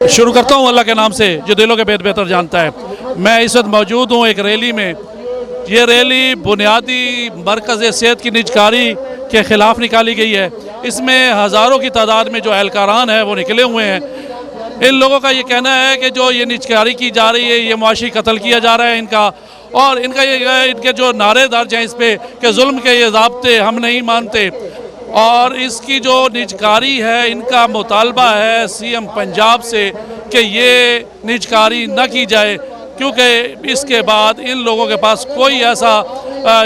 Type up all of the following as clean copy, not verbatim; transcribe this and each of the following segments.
शुरू करता हूँ अल्लाह के नाम से जो दिलों के भेद बेहतर जानता है। मैं इस वक्त मौजूद हूँ एक रैली में। ये रैली बुनियादी मरकज़ सेहत की निजकारी के ख़िलाफ़ निकाली गई है। इसमें हज़ारों की तादाद में जो एहलकारान हैं वो निकले हुए हैं। इन लोगों का ये कहना है कि जो ये निजकारी की जा रही है, ये मुआशी कत्ल किया जा रहा है इनका, और इनके जो नारे दर्ज हैं इस पर कि जुल्म के ये ज़ाब्ते हम नहीं मानते। और इसकी जो निजकारी है, इनका मुतालबा है सीएम पंजाब से कि ये निजकारी न की जाए, क्योंकि इसके बाद इन लोगों के पास कोई ऐसा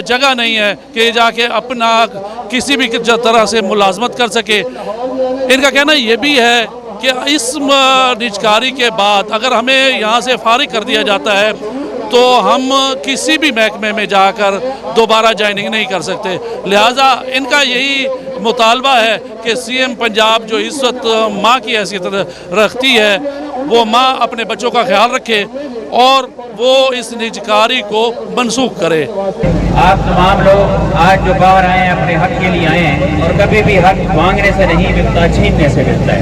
जगह नहीं है कि जाके अपना किसी भी तरह से मुलाजमत कर सके। इनका कहना ये भी है कि इस निजकारी के बाद अगर हमें यहाँ से फारिग कर दिया जाता है तो हम किसी भी महकमे में जाकर दोबारा ज्वाइनिंग नहीं कर सकते। लिहाजा इनका यही मुतालबा है कि सीएम पंजाब जो इस वक्त माँ की हैसियत रखती है, वो माँ अपने बच्चों का ख्याल रखे और वो इस निजकारी को मनसूख करे। आप तमाम लोग आज जो बाहर आए हैं, अपने हक के लिए आए हैं, और कभी भी हक मांगने से नहीं मिलता, छीनने से मिलता है।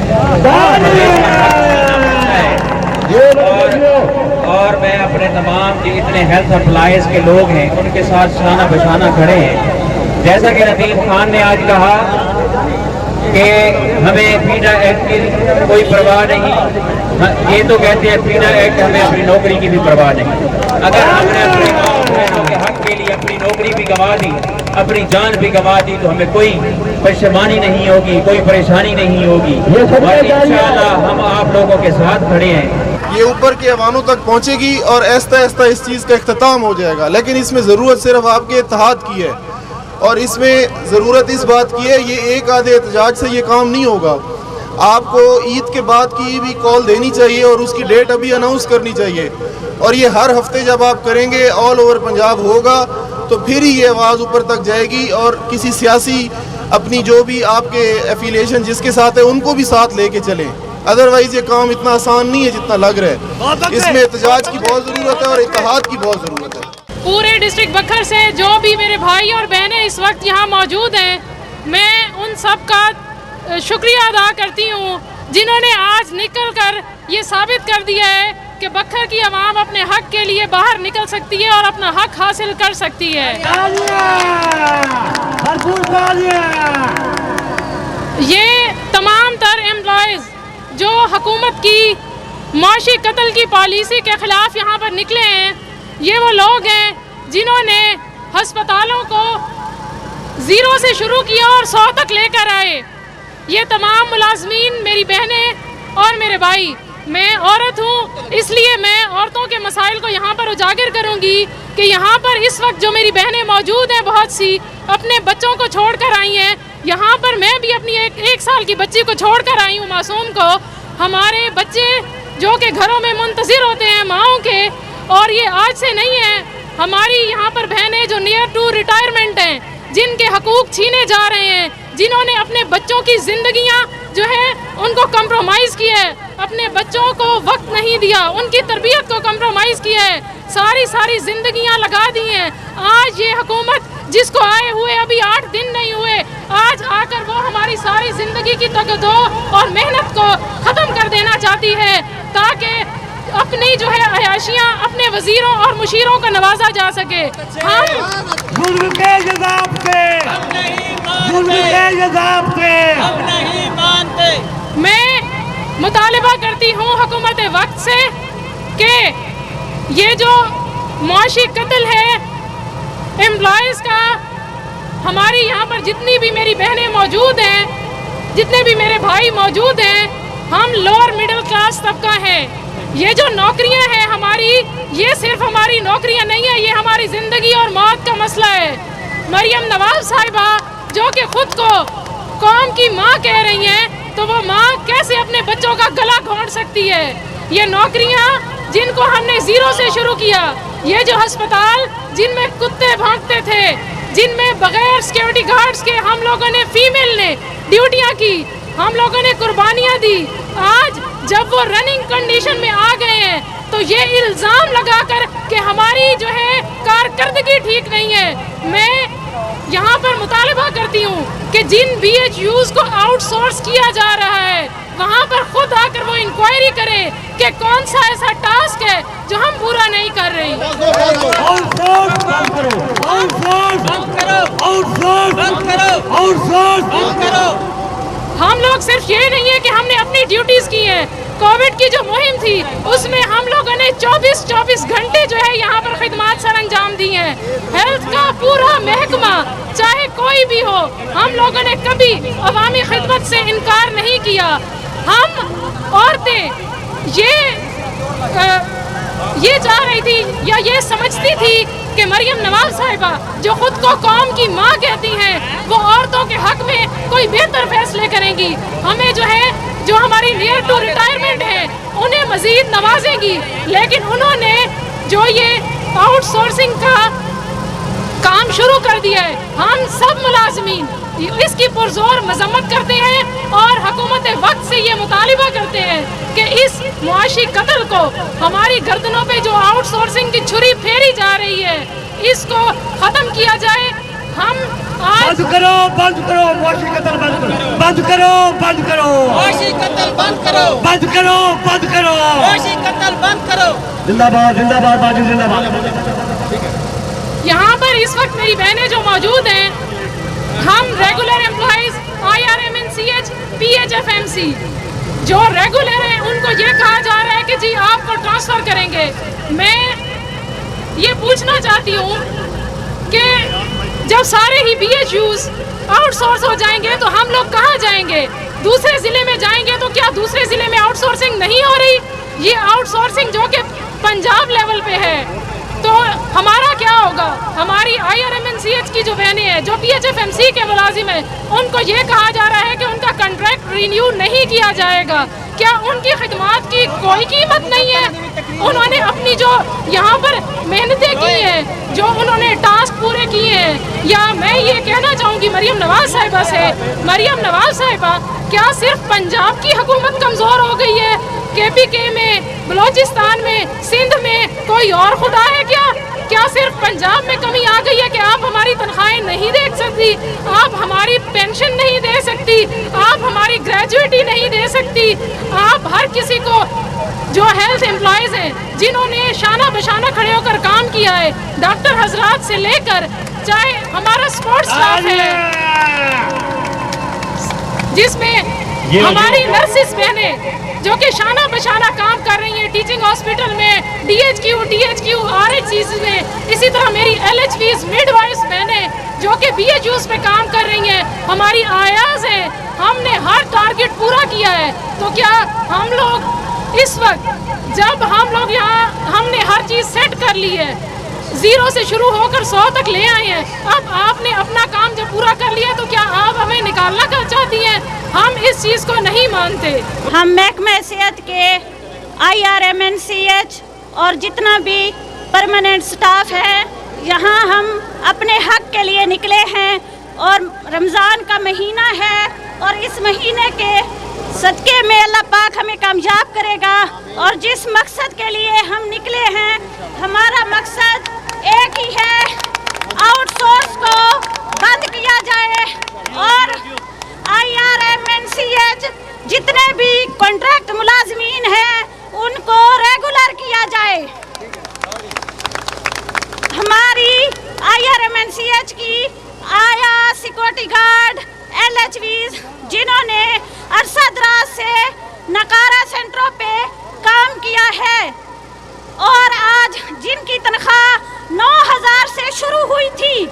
और मैं अपने तमाम जितने हेल्थ एम्प्लॉइज के लोग हैं उनके साथ शाना बशाना खड़े हैं। जैसा कि रतीब खान ने आज कहा कि हमें पीडा एक्ट की कोई परवाह नहीं, ये तो कहते हैं पीडा एक्ट हमें अपनी नौकरी की भी परवाह नहीं। अगर हमने अपने बहनों के हक के लिए अपनी नौकरी भी गंवा दी, अपनी जान भी गंवा दी, तो हमें कोई परेशानी नहीं होगी, कोई परेशानी नहीं होगी। इंशाअल्लाह हम आप लोगों के साथ खड़े हैं। ये ऊपर के अवानों तक पहुंचेगी और ऐसा ऐसा इस चीज़ का इख्तिताम हो जाएगा। लेकिन इसमें ज़रूरत सिर्फ आपके इत्तेहाद की है, और इसमें ज़रूरत इस बात की है, ये एक आधे एहतजाज से ये काम नहीं होगा। आपको ईद के बाद की भी कॉल देनी चाहिए और उसकी डेट अभी अनाउंस करनी चाहिए, और ये हर हफ्ते जब आप करेंगे ऑल ओवर पंजाब होगा तो फिर ही ये आवाज़ ऊपर तक जाएगी, और किसी सियासी अपनी जो भी आपके एफिलिएशन जिसके साथ है उनको भी साथ लेके चलें। अदरवाइज ये काम इतना आसान नहीं है जितना लग रहा है। इसमें एहतजाज की बहुत ज़रूरत है और इत्तेहाद की बहुत ज़रूरत है। पूरे डिस्ट्रिक्ट बखर से जो भी मेरे भाई और बहनें इस वक्त यहाँ मौजूद हैं, मैं उन सब का शुक्रिया अदा करती हूँ जिन्होंने आज निकल कर ये साबित कर दिया है कि बखर की आवाम अपने हक के लिए बाहर निकल सकती है और अपना हक हासिल कर सकती है। ये तमाम तर एम्प्लॉयज़ जो हुकूमत की मुआशी कत्ल की पॉलिसी के ख़िलाफ़ यहाँ पर निकले हैं, ये वो लोग हैं जिन्होंने हस्पतालों को ज़ीरो से शुरू किया और 100 तक लेकर आए। ये तमाम मुलाजमीन मेरी बहनें और मेरे भाई, मैं औरत हूँ इसलिए मैं औरतों के मसाइल को यहाँ पर उजागर करूँगी कि यहाँ पर इस वक्त जो मेरी बहनें मौजूद हैं, बहुत सी अपने बच्चों को छोड़ कर आई हैं। यहाँ पर मैं भी अपनी एक साल की बच्ची को छोड़ कर आई हूँ, मासूम को। हमारे बच्चे जो कि घरों में मुंतज़िर होते हैं माँओं के, और ये आज से नहीं है। हमारी यहाँ पर बहनें जो नियर टू रिटायरमेंट हैं, जिनके हकूक़ छीने जा रहे हैं, जिन्होंने अपने बच्चों की ज़िंदगियाँ जो है उनको कंप्रोमाइज़ किया है, अपने बच्चों को वक्त नहीं दिया, उनकी तरबियत को कंप्रोमाइज़ किया है, सारी ज़िंदगियाँ लगा दी हैं। आज ये हुकूमत जिसको आए हुए अभी 8 दिन नहीं हुए, आज आकर वो हमारी सारी ज़िंदगी की तगदो और मेहनत को ख़त्म कर देना चाहती है, ताकि अपनी जो है अयाशियाँ अपने वज़ीरों और मुशीरों को नवाजा जा सके। हम जुल्म के जज़ाब से हम नहीं मानते। मैं मुतालिबा करती हूँ हुकूमत वक्त से कि ये जो मुआशी कत्ल है एम्प्लॉयज़ का, हमारी यहाँ पर जितनी भी मेरी बहनें मौजूद हैं, जितने भी मेरे भाई मौजूद हैं, हम लोअर मिडिल क्लास तबका یہ جو نوکریاں ہیں ہماری، یہ صرف ہماری نوکریاں نہیں ہیں، یہ ہماری زندگی اور موت کا مسئلہ ہے۔ مریم نواز صاحبہ جو کہ خود کو قوم کی ماں کہہ رہی ہیں، تو وہ ماں کیسے اپنے بچوں کا گلا گھونٹ سکتی ہے؟ یہ نوکریاں جن کو ہم نے زیرو سے شروع کیا، یہ جو ہسپتال جن میں کتے بھونکتے تھے، جن میں بغیر سیکیورٹی گارڈز کے ہم لوگوں نے فیمیل نے ڈیوٹیاں کی، ہم لوگوں نے قربانیاں دی، آج جب وہ رننگ کنڈیشن میں آ گئے ہیں تو یہ الزام لگا کر کہ ہماری جو ہے کارکردگی ٹھیک نہیں ہے، میں یہاں پر مطالبہ کرتی ہوں کہ جن بی ایچ یوز کو آؤٹ سورس کیا جا رہا ہے وہاں پر خود آ کر وہ انکوائری کرے کہ کون سا ایسا ٹاسک ہے جو ہم پورا نہیں کر رہے۔ ہم لوگ صرف یہ نہیں ہے کہ ہم نے اپنی ڈیوٹیز کی ہیں، کووڈ کی جو مہم تھی اس میں ہم لوگوں نے 24 گھنٹے جو ہے یہاں پر خدمات سر انجام دی ہیں۔ ہیلتھ کا پورا محکمہ چاہے کوئی بھی ہو، ہم لوگوں نے کبھی عوامی خدمت سے انکار نہیں کیا۔ ہم عورتیں یہ چاہ رہی تھی یا یہ سمجھتی تھی کہ مریم نواز صاحبہ جو خود کو قوم کی ماں کہتی ہیں وہ عورتوں کے حق میں کوئی بہتر فیصلے کریں گی، ہمیں جو ہے جو ہماری نیئر ٹو ریٹائرمنٹ ہے انہیں مزید نوازیں گی، لیکن انہوں نے جو یہ آؤٹ سورسنگ کا کام شروع کر دیا ہے، ہم سب ملازمین اس کی پرزور مذمت کرتے ہیں اور حکومت وقت سے یہ مطالبہ کرتے ہیں کہ اس معاشی قتل کو ہماری گردنوں پہ جو آؤٹ سورسنگ کی چھری پھیری جا رہی ہے اس کو ختم کیا جائے۔ ہم بند کرو معاشی قتل بند کرو معاشی قتل بند کرو معاشی قتل بند کرو۔ زندہ باد باجی زندہ باد۔ یہاں پر اس وقت میری بہنیں جو موجود ہیں، ہم ریگولر امپلائیز IRMNCH PHFMC جو ریگولر ہیں ان کو یہ کہا جا رہا ہے کہ جی آپ کو ٹرانسفر کریں گے۔ میں یہ پوچھنا چاہتی ہوں کہ جب سارے ہی BHUs آؤٹ سورس ہو جائیں گے تو ہم لوگ کہاں جائیں گے؟ دوسرے ضلع میں جائیں گے تو کیا دوسرے ضلع میں آؤٹ سورسنگ نہیں ہو رہی؟ یہ آؤٹ سورسنگ جو کہ پنجاب لیول پہ ہے تو ہمارا کیا ہوگا؟ ہماری IRMNCH کی جو بہنیں ہیں جو PHFMC کے ملازم ہیں ان کو یہ کہا جا رہا ہے کہ ان کا کنٹریکٹ رینیو نہیں کیا جائے گا۔ کیا ان کی خدمات کی کوئی قیمت نہیں ہے؟ انہوں نے اپنی جو یہاں پر محنتیں کی ہیں، جو انہوں نے ٹاسک پورے کیے ہیں، یا میں یہ کہنا چاہوں گی مریم نواز صاحبہ سے، مریم نواز صاحبہ کیا صرف پنجاب کی حکومت کمزور ہو گئی ہے؟ KPK میں، بلوچستان میں، سندھ میں کوئی اور خدا ہے کیا صرف پنجاب میں کمی آ گئی ہے کہ آپ ہماری تنخواہیں نہیں دیکھ سکتی، آپ ہماری پینشن نہیں دے سکتی، آپ ہماری گریجویٹی نہیں دے سکتی، آپ ہر کسی کو جو ہیلتھ امپلائیز ہیں جنہوں نے شانہ بشانہ کھڑے ہو کر کام کیا ہے، ڈاکٹر حضرات سے لے کر چاہے ہمارا سپورٹس اسٹاف ہے جس میں ہماری نرسز بہنیں جو کہ شانہ بشانہ کام کر رہی ہیں ٹیچنگ ہاسپٹل میں، DHQ RHCs میں، اسی طرح میری LHVs مڈ وائز بہنیں جو کہ BHUs پہ کام کر رہی ہیں، ہماری آیاز ہیں، ہم نے ہر ٹارگٹ پورا کیا ہے۔ تو کیا ہم لوگ اس وقت جب ہم لوگ یہاں ہم نے ہر چیز سیٹ کر لی ہے، 0 سے شروع ہو کر 100 تک لے آئے ہیں، اب آپ نے اپنا کام جب پورا کر لیا تو کیا آپ ہمیں نکالنا چاہتی ہیں؟ ہم اس چیز کو نہیں مانتے۔ ہم محکمہ صحت کے IRMNCH اور جتنا بھی پرماننٹ سٹاف ہے یہاں ہم اپنے حق کے لیے نکلے ہیں، اور رمضان کا مہینہ ہے اور اس مہینے کے صدقے میں اللہ پاک ہمیں کامیاب کرے گا، اور جس مقصد کے لیے ہم نکلے ہیں ہمارا مقصد ایک ہی ہے، آؤٹ سورس کو بند کیا جائے اور IRMNCH جتنے بھی کانٹریکٹ ملازمین ہیں ان کو ریگولر کیا جائے۔ ہماری IRMNCH کی آیا سیکورٹی گارڈ LHVs جنہوں نے عرصہ دراز سے نقارہ سینٹروں پہ کام کیا ہے اور آج جن کی تنخواہ 9,000 سے شروع ہوئی تھی،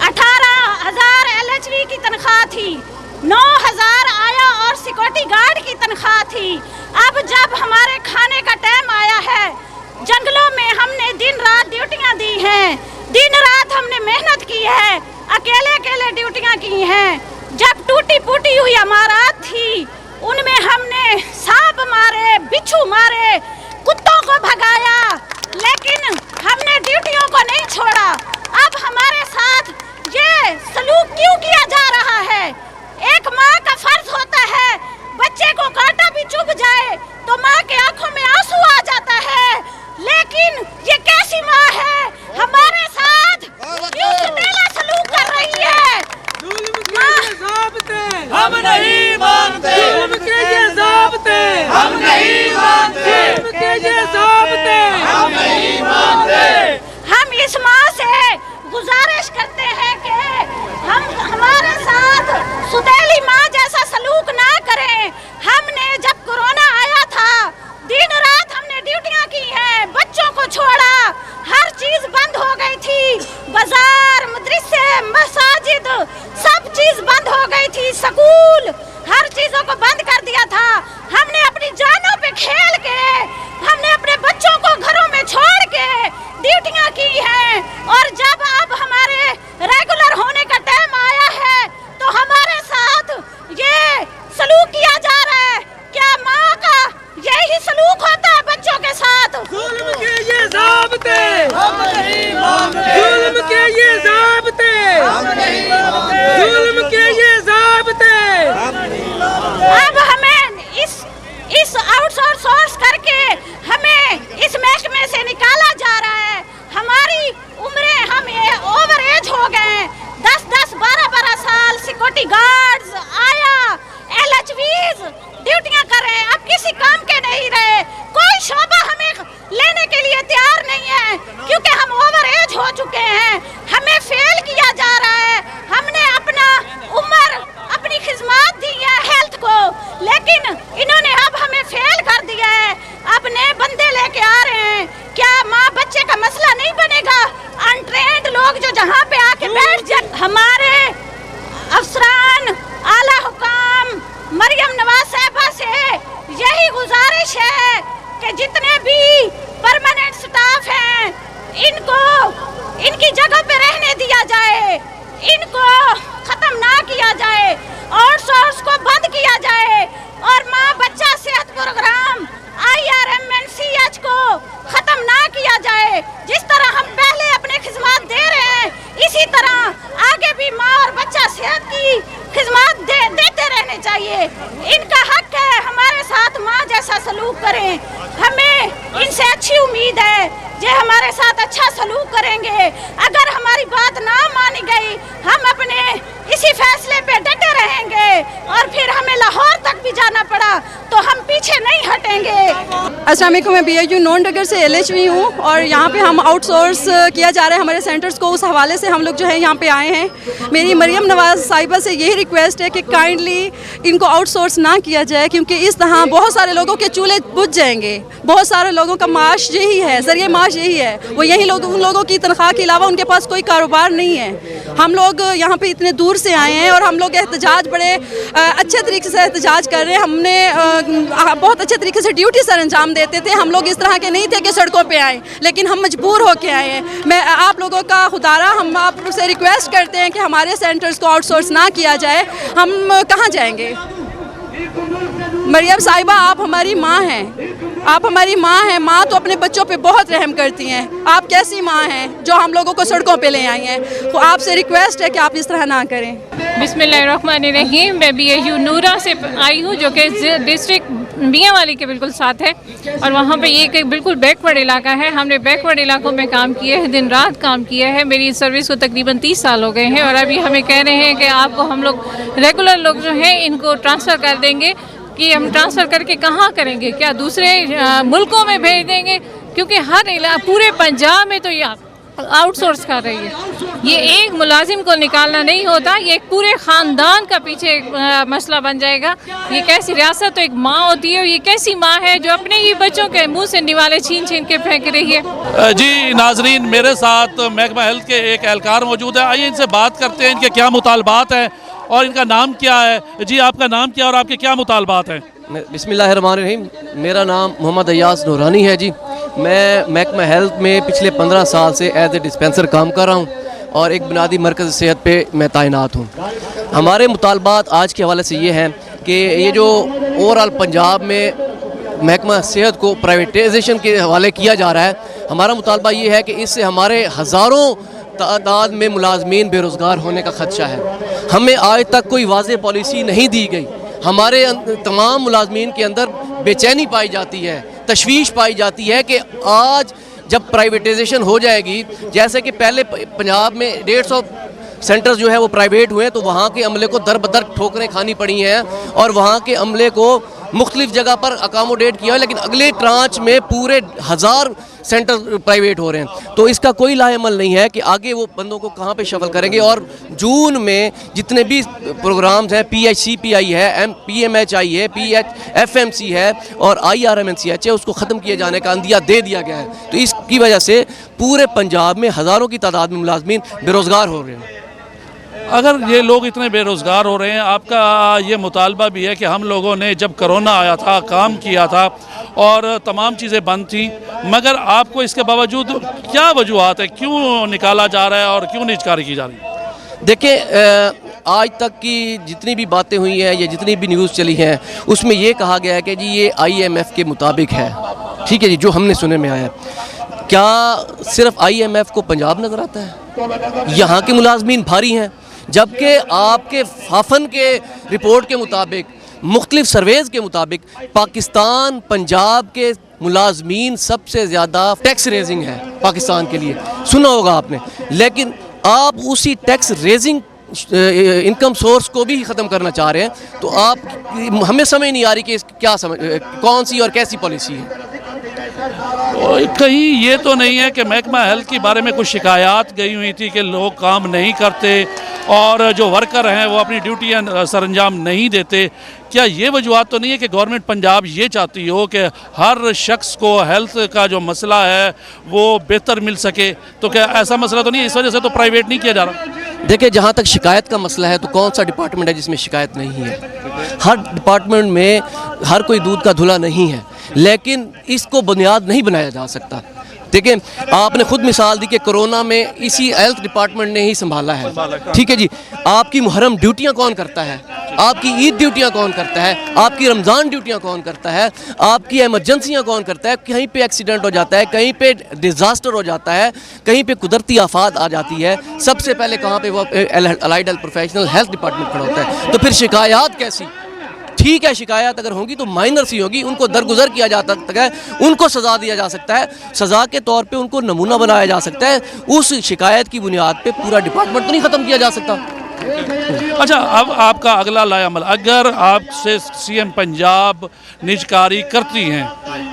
18,000 LHV کی تنخواہ تھی، 9,000 آیا اور سیکورٹی گارڈ کی تنخواہ تھی، اب جب ہمارے کھانے کا ٹائم हैं, दिन रात हमने मेहनत की है, अकेले अकेले ड्यूटियां की हैं। जब टूटी फूटी हुई इमारत थी उनमें हमने सांप मारे, बिच्छू मारे, कुत्तों को भगाया, लेकिन हमने ड्यूटियों को नहीं छोड़ा। अब हमारे साथ ये सलूक क्यों किया जा रहा है? एक माँ का फर्ज होता है, बच्चे को कांटा भी चुभ जाए तो माँ के आंखों में आंसू आ जाता है, लेकिन ये कैसी माँ है हमारे साथ क्यों सुनेला सलूक कर रही है? हम नहीं मानते, जुल्म के ये ज़ाब्ते हम नहीं मानते, जुल्म के ये ज़ाब्ते हम नहीं मानते। हम इस माँ से गुजारिश करते हैं कि हमारे साथ सुदेली माँ जैसा सलूक ना करें। हमने जब कोरोना आया था दिन रात हमने ड्यूटियां की हैं, बच्चों को छोड़ा, हर चीज बंद हो गई थी, बाजार, मदरसे, मसाजिद सब चीज बंद हो गई थी, स्कूल, हर चीजों को बंद कर दिया था। हमने अपनी जानों पे खेल के, हमने अपने बच्चों को घरों में छोड़ के ड्यूटियां की हैं, और जब अब हमारे रेगुलर होने का टाइम आया है तो हमारे साथ ये सलूक किया जा रहा है। क्या माँ का यही सलूक होता है बच्चों के साथ? जुल्म के ये ज़ाब्ते हम नहीं मानते, जुल्म के ये ज़ाब्ते हम नहीं मानते, जुल्म के ये ज़ाब्ते हम नहीं मानते। अब हमें इस आउटसोर्स करके हमें इस महकमे से निकाला जा रहा है। हमारी उम्रें, हम ओवर एज हो गए, 10-10, 12-12 साल सिक्योरिटी गार्ड्स, आया, LHVs ड्यूटियां कर रहे हैं, अब किसी काम के नहीं रहे। कोई शोबा हमें लेने के लिए तैयार नहीं है क्योंकि हम ओवर एज हो चुके हैं। हमें फेल किया जा रहा है। हमने अपना उम्र, अपनी खिदमत दी है हेल्थ को, लेकिन इन्होंने अब हमें फेल कर दिया है। अब नए बंदे लेके आ रहे हैं। क्या माँ बच्चे का मसला नहीं बनेगा? अनट्रेंड लोग जो जहाँ पे आके बैठ जाए। हमारे अफसरान, आला हुकाम, मरियम नवाज साहिबा से यही गुजारिश है कि जितने भी परमानेंट स्टाफ हैं इनको इनकी जगह पे रहने दिया जाए, इनको खत्म ना किया जाए, आउटसोर्स को बंद किया जाए, और माँ बच्चा सेहत प्रोग्राम IRMNCH को खत्म ना किया जाए। जिस तरह हम पहले अपने खिदमत दे रहे हैं इसी तरह आगे भी माँ और बच्चा सेहत की खिदमत देते रहने चाहिए। इनका हक है हमारे साथ माँ जैसा सलूक करें। हमें इनसे अच्छी उम्मीद है, ये हमारे साथ अच्छा सलूक करेंगे। अगर हमारी बात ना मानी गई हम अपने इसी फैसले पे डटे रहेंगे, और फिर हमें लाहौर तक भी जाना पड़ा तो हम पीछे नहीं हटेंगे। अस्सलाम वालेकुम, मैं BIU नॉन डगर से LHV हूँ, और यहाँ पे हम आउटसोर्स किया जा रहा है हमारे सेंटर्स को, उस हवाले से हम लोग जो है यहाँ पे आए हैं। मेरी मरियम नवाज साहिबा से यही रिक्वेस्ट है कि काइंडली इनको आउटसोर्स ना किया जाए, क्योंकि इस तरह बहुत सारे लोगों के चूल्हे बुझ जाएंगे। बहुत सारे लोगों का माश यही है, ज़रिए माश यही है, वो यही लोग, उन लोगों की तनख्वाह के अलावा उनके पास कोई कारोबार नहीं है। हम लोग यहाँ पे इतने दूर से आए हैं और हम लोग एहतजाज बड़े अच्छे तरीके से एहतजाज कर रहे हैं। हमने बहुत अच्छे तरीके से ड्यूटी सर अंजाम देते थे। हम लोग इस तरह के नहीं थे कि सड़कों पे आए, लेकिन हम मजबूर होके आए हैं। मैं आप लोगों का खुदारा, हम आपसे रिक्वेस्ट करते हैं कि हमारे सेंटर्स को आउटसोर्स ना किया जाए। हम कहाँ जाएंगे? मरियम साहिबा, आप हमारी माँ हैं, आप हमारी माँ हैं। माँ तो अपने बच्चों पे बहुत रहम करती हैं। आप कैसी माँ हैं जो हम लोगों को सड़कों पे ले आई हैं? तो आपसे रिक्वेस्ट है कि आप इस तरह ना करें। बिस्मिल्लाहिर्रहमानिर्रहीम। मैं BIU नूरा से आई हूँ, जो कि डिस्ट्रिक्ट मियांवाली के बिल्कुल साथ है, और वहाँ पे ये एक बिल्कुल बैकवर्ड इलाका है। हमने बैकवर्ड इलाकों में काम किया है, दिन रात काम किया है। मेरी सर्विस को तकरीबन 30 साल हो गए हैं, और अभी हमें कह रहे हैं कि आपको हम लोग रेगुलर लोग जो हैं इनको ट्रांसफ़र कर देंगे। कि हम ट्रांसफ़र करके कहाँ करेंगे? क्या दूसरे मुल्कों में भेज देंगे? क्योंकि हर पूरे पंजाब में तो ये आउटसोर्स कर रही है। ये एक मुलाजिम को निकालना नहीं होता, ये एक पूरे ख़ानदान का पीछे मसला बन जाएगा। ये कैसी रियासत तो एक माँ होती है, ये कैसी माँ है जो अपने ही बच्चों के मुंह से निवाले छीन छीन के फेंक रही है। जी नाजरीन, मेरे साथ महकमा हेल्थ के एक एहलकार मौजूद है। आइए इनसे बात करते हैं, इनके क्या मुतालबात हैं और इनका नाम क्या है। जी आपका नाम क्या और आपके क्या मुतालबात हैं? बिस्मिल्लाहिर्रहमानिर्रहीम। मेरा नाम मोहम्मद अय्यास नूरानी है जी। میں محکمہ ہیلتھ میں پچھلے 15 سال سے ایز اے ڈسپینسر کام کر رہا ہوں اور ایک بنیادی مرکز صحت پہ میں تعینات ہوں. ہمارے مطالبات آج کے حوالے سے یہ ہیں کہ یہ جو اوور آل پنجاب میں محکمہ صحت کو پرائیویٹائزیشن کے حوالے کیا جا رہا ہے، ہمارا مطالبہ یہ ہے کہ اس سے ہمارے ہزاروں تعداد میں ملازمین بے روزگار ہونے کا خدشہ ہے. ہمیں آج تک کوئی واضح پالیسی نہیں دی گئی. ہمارے تمام ملازمین کے اندر بے چینی پائی جاتی ہے، تشویش پائی جاتی ہے کہ آج جب پرائیویٹائزیشن ہو جائے گی، جیسے کہ پہلے پنجاب میں 150 سینٹرز جو ہے وہ پرائیویٹ ہوئے تو وہاں کے عملے کو در بدر ٹھوکریں کھانی پڑی ہیں اور وہاں کے عملے کو مختلف جگہ پر اکاموڈیٹ کیا ہے، لیکن اگلے ٹرانچ میں پورے 1000 سینٹر پرائیویٹ ہو رہے ہیں. تو اس کا کوئی لاہ عمل نہیں ہے کہ آگے وہ بندوں کو کہاں پہ شفل کریں گے. اور جون میں جتنے بھی پروگرامز ہیں، PHCPI ہے، PMHI ہے، FMC ہے اور IRMNCH ہے، اس کو ختم کیے جانے کا عندیہ دے دیا گیا ہے. تو اس کی وجہ سے پورے پنجاب میں ہزاروں کی تعداد میں ملازمین بے روزگار ہو رہے ہیں. اگر یہ لوگ اتنے بے روزگار ہو رہے ہیں، آپ کا یہ مطالبہ بھی ہے کہ ہم لوگوں نے جب کرونا آیا تھا کام کیا تھا اور تمام چیزیں بند تھیں، مگر آپ کو اس کے باوجود کیا وجوہات ہے، کیوں نکالا جا رہا ہے اور کیوں نجکاری کی جا رہی ہے؟ دیکھیں، آج تک کی جتنی بھی باتیں ہوئی ہیں یا جتنی بھی نیوز چلی ہیں اس میں یہ کہا گیا ہے کہ جی یہ IMF کے مطابق ہے. ٹھیک ہے جی، جو ہم نے سنے میں آیا. کیا صرف IMF کو پنجاب نظر آتا ہے؟ یہاں کے ملازمین بھاری ہیں، جبکہ آپ کے فافن کے رپورٹ کے مطابق، مختلف سرویز کے مطابق پاکستان پنجاب کے ملازمین سب سے زیادہ ٹیکس ریزنگ ہے پاکستان کے لیے. سنا ہوگا آپ نے. لیکن آپ اسی ٹیکس ریزنگ انکم سورس کو بھی ختم کرنا چاہ رہے ہیں. تو آپ ہمیں سمجھ نہیں آ رہی کہ کیا کون سی اور کیسی پالیسی ہے. کہیں یہ تو نہیں ہے کہ محکمہ ہیلتھ کے بارے میں کچھ شکایات گئی ہوئی تھی کہ لوگ کام نہیں کرتے اور جو ورکر ہیں وہ اپنی ڈیوٹیاں سر انجام نہیں دیتے؟ کیا یہ وجوہات تو نہیں ہے کہ گورنمنٹ پنجاب یہ چاہتی ہو کہ ہر شخص کو ہیلتھ کا جو مسئلہ ہے وہ بہتر مل سکے؟ تو کیا ایسا مسئلہ تو نہیں ہے، اس وجہ سے تو پرائیویٹ نہیں کیا جا رہا؟ دیکھیں، جہاں تک شکایت کا مسئلہ ہے تو کون سا ڈپارٹمنٹ ہے جس میں شکایت نہیں ہے؟ ہر ڈپارٹمنٹ میں ہر کوئی دودھ کا دھلا نہیں ہے، لیکن اس کو بنیاد نہیں بنایا جا سکتا. دیکھیں، آپ نے خود مثال دی کہ کرونا میں اسی ہیلتھ ڈپارٹمنٹ نے ہی سنبھالا ہے. ٹھیک ہے جی، آپ کی محرم ڈیوٹیاں کون کرتا ہے؟ آپ کی عید ڈیوٹیاں کون کرتا ہے؟ آپ کی رمضان ڈیوٹیاں کون کرتا ہے؟ آپ کی ایمرجنسیاں کون کرتا ہے؟ کہیں پہ ایکسیڈنٹ ہو جاتا ہے، کہیں پہ ڈیزاسٹر ہو جاتا ہے، کہیں پہ قدرتی آفات آ جاتی ہے، سب سے پہلے کہاں پہ وہ allied health professional health department کھڑا ہوتا ہے. تو پھر شکایات کیسی؟ ٹھیک ہے، شکایات اگر ہوں گی تو مائنر سی ہوگی، ان کو درگزر کیا جا سکتا ہے، ان کو سزا دیا جا سکتا ہے، سزا کے طور پہ ان کو نمونہ بنایا جا سکتا ہے. اس شکایت کی بنیاد پہ پورا ڈپارٹمنٹ تو نہیں ختم کیا جا سکتا. اچھا، اب آپ کا اگلا لائحہ عمل، اگر آپ سے CM پنجاب نجکاری کرتی ہیں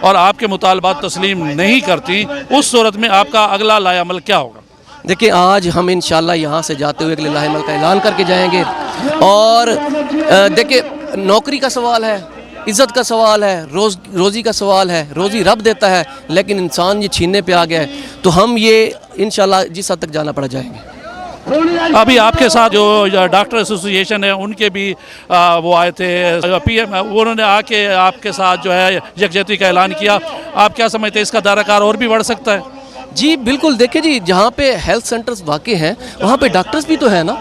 اور آپ کے مطالبات تسلیم نہیں کرتی، اس صورت میں آپ کا اگلا لائحہ عمل کیا ہوگا؟ دیکھیں، آج ہم انشاءاللہ یہاں سے جاتے ہوئے اگلے لائحہ عمل کا اعلان کر کے جائیں گے. اور دیکھیں، نوکری کا سوال ہے، عزت کا سوال ہے، روزی کا سوال ہے. روزی رب دیتا ہے، لیکن انسان یہ چھیننے پہ آ گیا ہے. تو ہم یہ انشاءاللہ جس حد تک جانا پڑا جائیں گے. ابھی آپ کے ساتھ جو ڈاکٹر ایسوسی ایشن ہے ان کے بھی وہ آئے تھے PM، انہوں نے آ کے آپ کے ساتھ جو ہے یکجہتی کا اعلان کیا. آپ کیا سمجھتے ہیں اس کا دائرہ کار اور بھی بڑھ سکتا ہے؟ جی بالکل. دیکھیں جی، جہاں پہ ہیلتھ سینٹرز واقع ہیں وہاں پہ ڈاکٹرز بھی تو ہیں نا.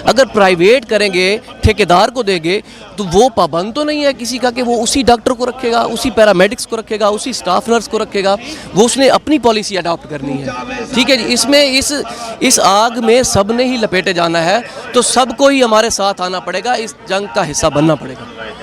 اگر پرائیویٹ کریں گے، ٹھیکیدار کو دیں گے، تو وہ پابند تو نہیں ہے کسی کا کہ وہ اسی ڈاکٹر کو رکھے گا، اسی پیرامیڈکس کو رکھے گا، اسی سٹاف نرس کو رکھے گا. وہ اس نے اپنی پالیسی اڈاپٹ کرنی ہے. ٹھیک ہے جی، اس میں اس آگ میں سب نے ہی لپیٹے جانا ہے. تو سب کو ہی ہمارے ساتھ آنا پڑے گا، اس جنگ کا حصہ بننا پڑے گا.